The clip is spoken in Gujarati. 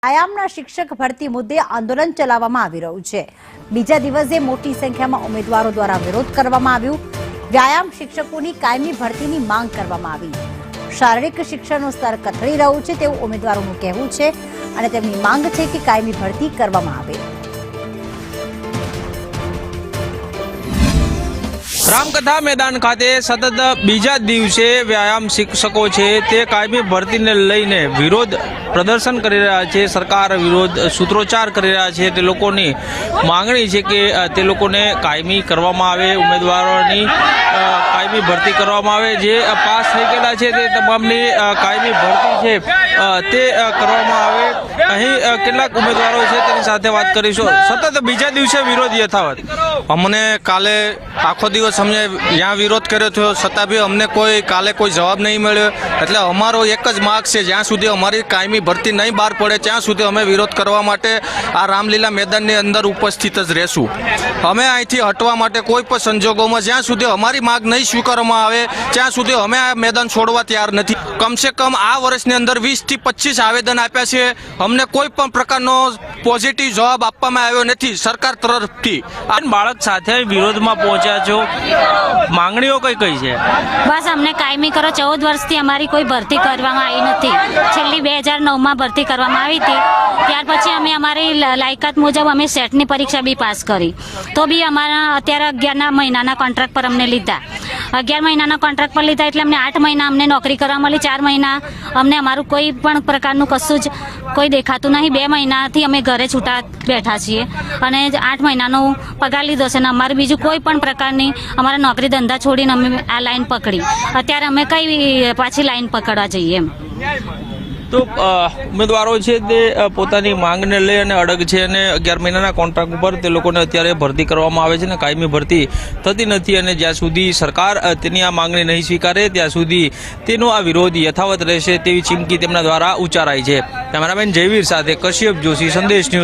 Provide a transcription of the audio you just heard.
વ્યાયામના શિક્ષક ભરતી મુદ્દે આંદોલન ચલાવવામાં આવી રહ્યું છે। બીજા દિવસે મોટી સંખ્યામાં ઉમેદવારો દ્વારા વિરોધ કરવામાં આવ્યો। વ્યાયામ શિક્ષકોની કાયમી ભરતીની માંગ કરવામાં આવી। શારીરિક શિક્ષણનું સ્તર કથળી રહ્યું છે તેવું ઉમેદવારોનું કહેવું છે અને તેમની માંગ છે કે કાયમી ભરતી કરવામાં આવે। रामकथा मैदान खाते सतत बीजा दिवसे व्यायाम शिक्षको छे ते कायमी भरती ने लईने विरोध प्रदर्शन करी रह्या छे। सरकार विरोध सूत्रोच्चार करी रह्या छे। ते लोकोनी मांगणी छे के ते लोकोने कायमी करवामां आवे, उमेदवारोनी कायमी भरती करवामां आवे। जे पास थई गेला छे ते तमामनी कायमी भरती छे ते करवामां आवे। અહીં કેટલાક ઉમેદવારો છે તેની સાથે વાત કરીશું। સતત બીજા દિવસે વિરોધ યથાવત। અમને કાલે આખો દિવસ અમને ત્યાં વિરોધ કર્યો હતો, છતાં બી અમને કાલે કોઈ જવાબ નહીં મળ્યો। એટલે અમારો એક જ માગ છે, જ્યાં સુધી અમારી કાયમી ભરતી નહીં બહાર પડે ત્યાં સુધી અમે વિરોધ કરવા માટે આ રામલીલા મેદાનની અંદર ઉપસ્થિત જ રહેશું। અમે અહીંથી હટવા માટે કોઈ પણ સંજોગોમાં જ્યાં સુધી અમારી માગ નહીં સ્વીકારવામાં આવે ત્યાં સુધી અમે આ મેદાન છોડવા તૈયાર નથી। કમસે કમ આ વર્ષની અંદર 20 થી 25 આવેદન આપ્યા છે, અમને કોઈ પણ પ્રકારનો પોઝિટિવ જવાબ આપવામાં આવ્યો નથી સરકાર તરફથી। બાળક સાથે વિરોધમાં પહોંચ્યા છો, માંગણીઓ કઈ કઈ છે? બસ અમને કાયમી કરો। 14 વર્ષથી અમારી કોઈ ભરતી કરવામાં આવી નથી। છેલ્લી 2009માં ભરતી કરવામાં આવી હતી, ત્યાર પછી અમે અમારી લાયકાત મુજબ અમે સેટની પરીક્ષા બી પાસ કરી, તો બી અમારા અત્યારે 11 મહિનાના કોન્ટ્રાક્ટ પર અમને લીધા। 11 મહિનાના કોન્ટ્રાક્ટ પર લીધા એટલે અમને 8 મહિના અમને નોકરી કરવા મળી। 4 મહિના અમને અમારું કોઈ પણ પ્રકારનું કશું જ કોઈ દેખાતું નહીં। 2 મહિનાથી અમે ઘરે છૂટા બેઠા છીએ અને 8 મહિનાનો પગાર લીધો છે ને અમારે બીજું કોઈ પણ પ્રકારની અમારા નોકરી ધંધા છોડીને અમે આ લાઈન પકડી। અત્યારે અમે કઈ પાછી લાઈન પકડવા જઈએ એમ? તો ઉમેદવારો છે તે પોતાની માંગને લઈ અને અડગ છે અને 11 મહિનાના કોન્ટ્રાક્ટ ઉપર તે લોકોને અત્યારે ભરતી કરવામાં આવે છે અને કાયમી ભરતી થતી નથી અને જ્યાં સુધી સરકાર તેની આ માંગણી નહીં સ્વીકારે ત્યાં સુધી તેનો આ વિરોધ યથાવત રહેશે તેવી ચીમકી તેમના દ્વારા ઉચ્ચારાઈ છે। કેમેરામેન જયવીર સાથે કશ્યપ જોશી, સંદેશ ન્યૂઝ।